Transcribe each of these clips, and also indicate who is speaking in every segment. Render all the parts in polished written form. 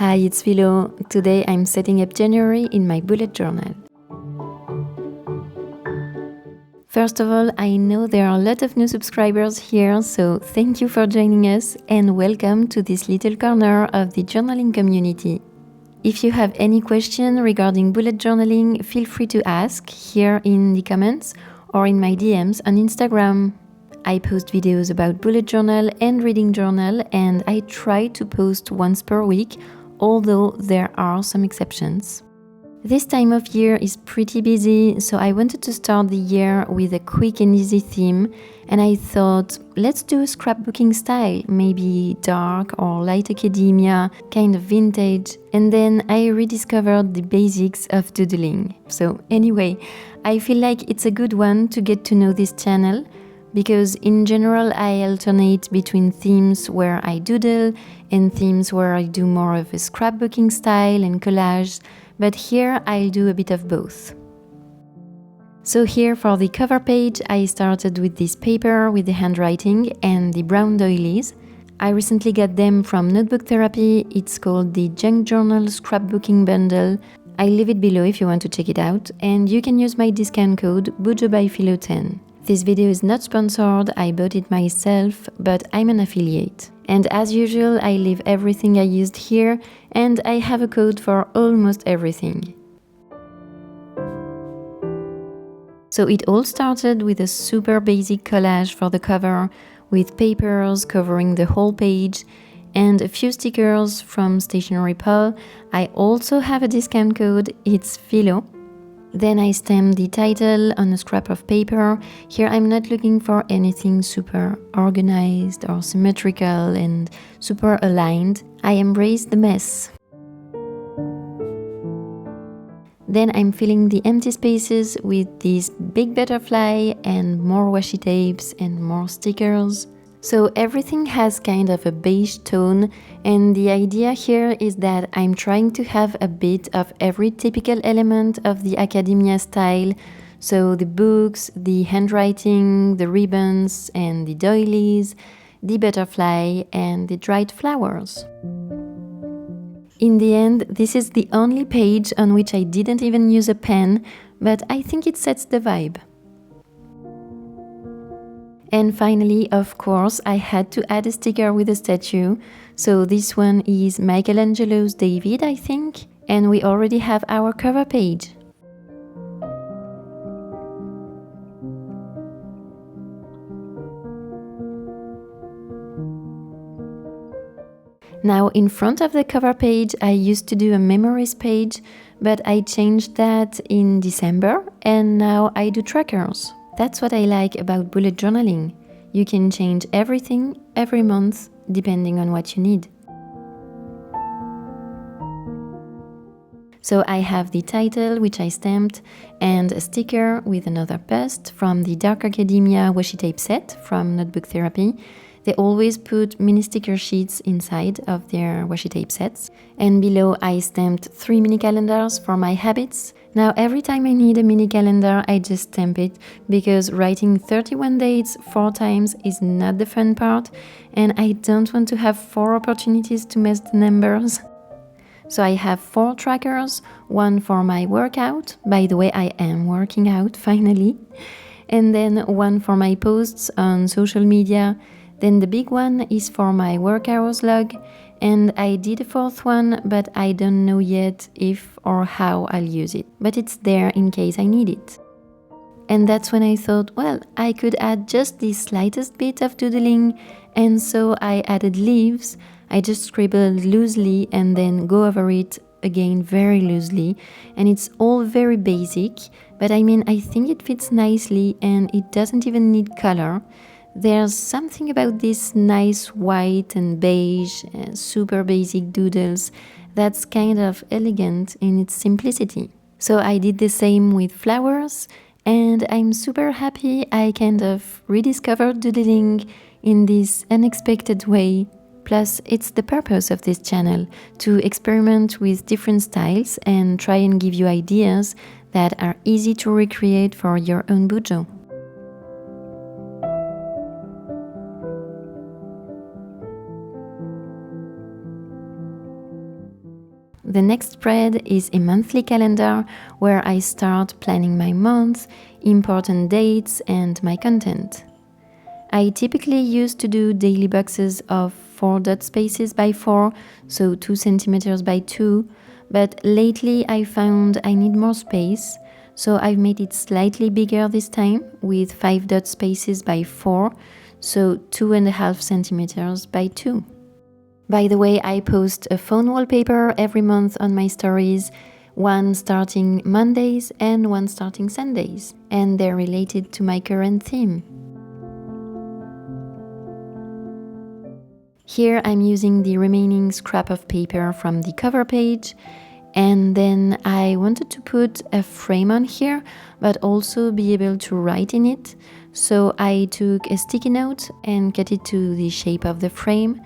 Speaker 1: Hi, it's Filo. Today I'm setting up January in my bullet journal. First of all, I know there are a lot of new subscribers here, so thank you for joining us and welcome to this little corner of the journaling community. If you have any question regarding bullet journaling, feel free to ask here in the comments or in my DMs on Instagram. I post videos about bullet journal and reading journal, and I try to post once per week, although there are some exceptions. This time of year is pretty busy, so I wanted to start the year with a quick and easy theme, and I thought, let's do a scrapbooking style, maybe dark or light academia, kind of vintage, and then I rediscovered the basics of doodling. So anyway, I feel like it's a good one to get to know this channel, because in general I alternate between themes where I doodle and themes where I do more of a scrapbooking style and collage, but here I'll do a bit of both. So here for the cover page I started with this paper with the handwriting and the brown doilies. I recently got them from Notebook Therapy. It's called the Junk Journal Scrapbooking Bundle. I'll leave it below if you want to check it out, and you can use my discount code BUJOBYFILO10. This video is not sponsored, I bought it myself, but I'm an affiliate. And as usual, I leave everything I used here, and I have a code for almost everything. So it all started with a super basic collage for the cover, with papers covering the whole page, and a few stickers from Stationery Pal. I also have a discount code, it's Filo. Then I stamped the title on a scrap of paper. Here I'm not looking for anything super organized or symmetrical and super aligned. I embrace the mess. Then I'm filling the empty spaces with this big butterfly and more washi tapes and more stickers. So everything has kind of a beige tone, and the idea here is that I'm trying to have a bit of every typical element of the academia style. So the books, the handwriting, the ribbons and the doilies, the butterfly and the dried flowers. In the end, this is the only page on which I didn't even use a pen, but I think it sets the vibe. And finally, of course, I had to add a sticker with a statue. So this one is Michelangelo's David, I think, and we already have our cover page. Now, in front of the cover page, I used to do a memories page, but I changed that in December, and now I do trackers. That's what I like about bullet journaling. You can change everything every month, depending on what you need. So I have the title, which I stamped, and a sticker with another bust from the Dark Academia washi tape set from Notebook Therapy. They always put mini sticker sheets inside of their washi tape sets. And below I stamped 3 mini calendars for my habits. Now every time I need a mini calendar I just stamp it, because writing 31 dates 4 times is not the fun part, and I don't want to have 4 opportunities to mess the numbers. So I have 4 trackers, one for my workout, by the way I am working out finally, and then one for my posts on social media. Then the big one is for my work hours log, and I did a 4th one, but I don't know yet if or how I'll use it, but it's there in case I need it. And that's when I thought, well, I could add just the slightest bit of doodling, and so I added leaves. I just scribbled loosely and then go over it again very loosely, and it's all very basic, but I mean, I think it fits nicely and it doesn't even need color. There's something about these nice white and beige, super basic doodles that's kind of elegant in its simplicity. So I did the same with flowers, and I'm super happy I kind of rediscovered doodling in this unexpected way. Plus, it's the purpose of this channel, to experiment with different styles and try and give you ideas that are easy to recreate for your own bujo. The next spread is a monthly calendar where I start planning my month, important dates, and my content. I typically used to do daily boxes of 4 dot spaces by 4, so 2 centimeters by 2, but lately I found I need more space, so I've made it slightly bigger this time with 5 dot spaces by 4, so 2.5 centimeters by 2. By the way, I post a phone wallpaper every month on my stories, one starting Mondays and one starting Sundays, and they're related to my current theme. Here I'm using the remaining scrap of paper from the cover page, and then I wanted to put a frame on here, but also be able to write in it. So I took a sticky note and cut it to the shape of the frame.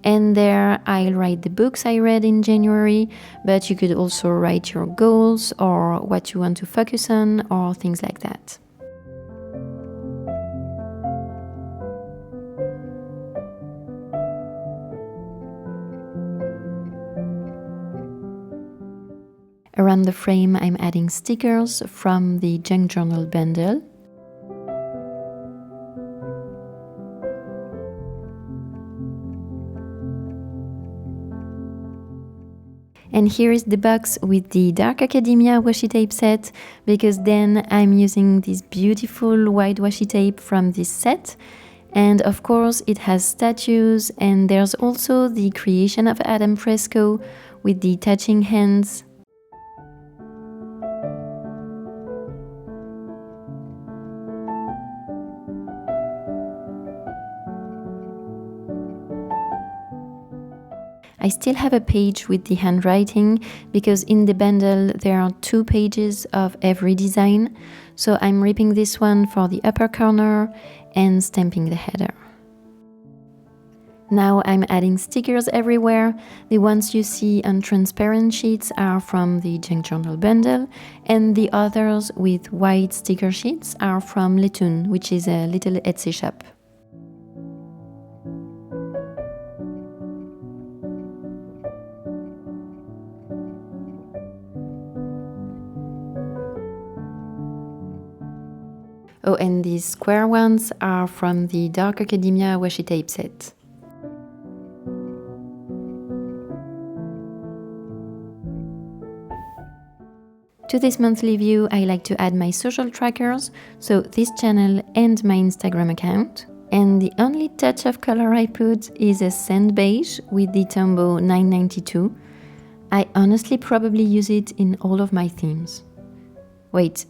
Speaker 1: And there I'll write the books I read in January, but you could also write your goals or what you want to focus on or things like that. Around the frame I'm adding stickers from the junk journal bundle. And here is the box with the Dark Academia washi tape set, because then I'm using this beautiful white washi tape from this set. And of course it has statues, and there's also the creation of Adam fresco with the touching hands. I still have a page with the handwriting because in the bundle there are 2 pages of every design, so I'm ripping this one for the upper corner and stamping the header. Now I'm adding stickers everywhere. The ones you see on transparent sheets are from the junk journal bundle, and the others with white sticker sheets are from Letun, which is a little Etsy shop. Oh, and these square ones are from the Dark Academia washi tape set. To this monthly view, I like to add my social trackers, so this channel and my Instagram account. And the only touch of color I put is a sand beige with the Tombow 992. I honestly probably use it in all of my themes. Wait,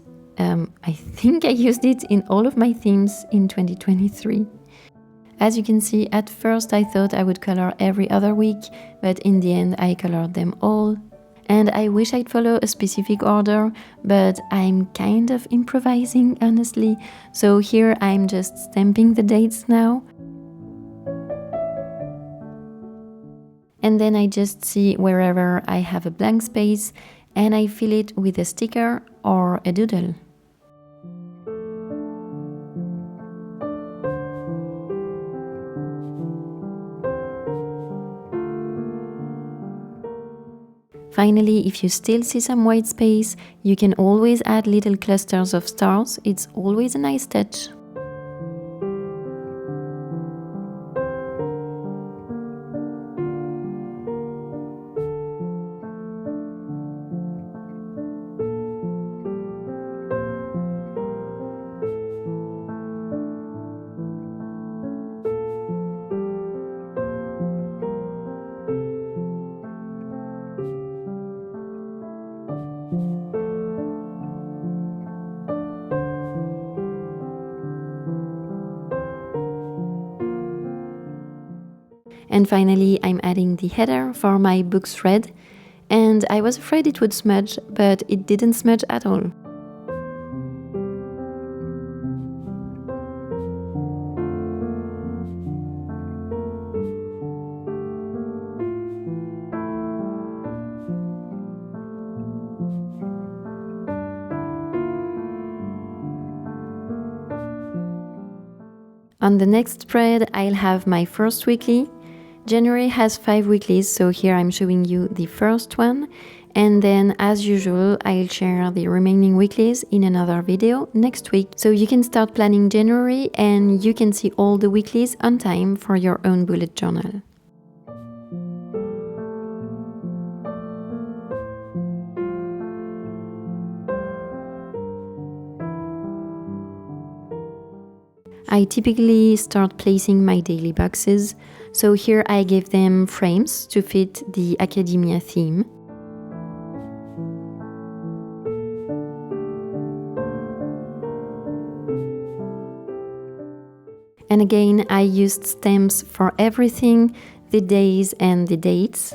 Speaker 1: I think I used it in all of my themes in 2023. As you can see, at first I thought I would color every other week, but in the end I colored them all. And I wish I'd follow a specific order, but I'm kind of improvising, honestly. So here I'm just stamping the dates now. And then I just see wherever I have a blank space and I fill it with a sticker or a doodle. Finally, if you still see some white space, you can always add little clusters of stars. It's always a nice touch. And finally, I'm adding the header for my book's thread, and I was afraid it would smudge, but it didn't smudge at all. On the next spread, I'll have my first weekly. January has 5 weeklies, so here I'm showing you the first one. And then, as usual, I'll share the remaining weeklies in another video next week. So you can start planning January and you can see all the weeklies on time for your own bullet journal. I typically start placing my daily boxes, so here I gave them frames to fit the academia theme. And again, I used stamps for everything, the days and the dates.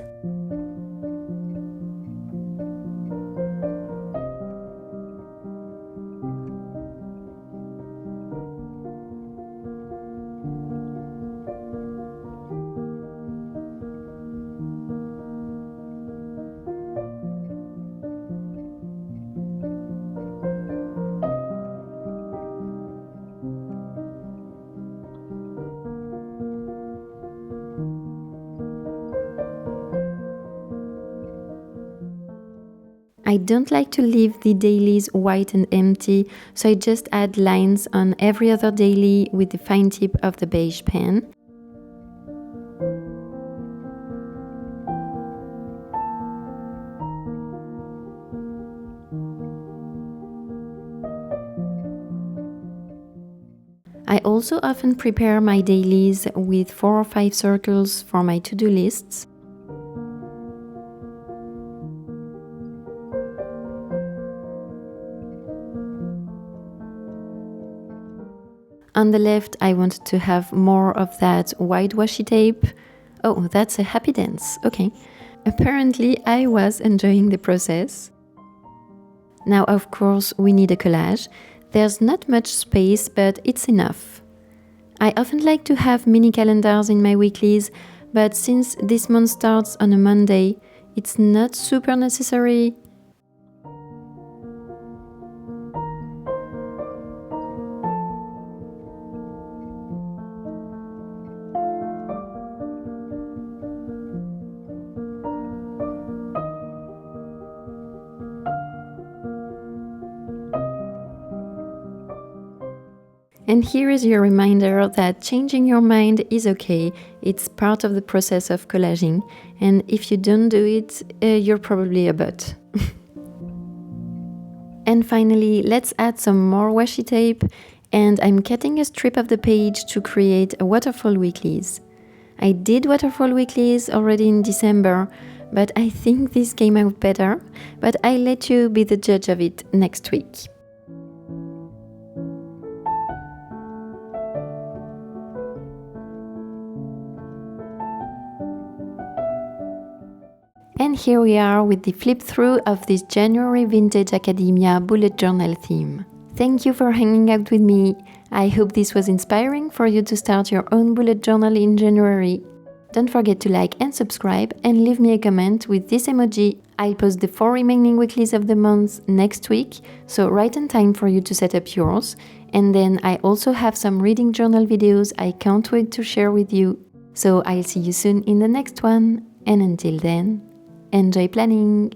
Speaker 1: I don't like to leave the dailies white and empty, so I just add lines on every other daily with the fine tip of the beige pen. I also often prepare my dailies with 4 or 5 circles for my to-do lists. On the left, I wanted to have more of that white washi tape. Oh, that's a happy dance. Okay. Apparently, I was enjoying the process. Now, of course, we need a collage. There's not much space, but it's enough. I often like to have mini calendars in my weeklies, but since this month starts on a Monday, it's not super necessary. And here is your reminder that changing your mind is okay. It's part of the process of collaging. And if you don't do it, you're probably a butt. And finally, let's add some more washi tape. And I'm cutting a strip of the page to create a waterfall weeklies. I did waterfall weeklies already in December, but I think this came out better. But I'll let you be the judge of it next week. And here we are with the flip through of this January Vintage Academia bullet journal theme. Thank you for hanging out with me. I hope this was inspiring for you to start your own bullet journal in January. Don't forget to like and subscribe and leave me a comment with this emoji. I'll post the 4 remaining weeklies of the month next week, so right on time for you to set up yours. And then I also have some reading journal videos I can't wait to share with you. So I'll see you soon in the next one. And until then, enjoy planning!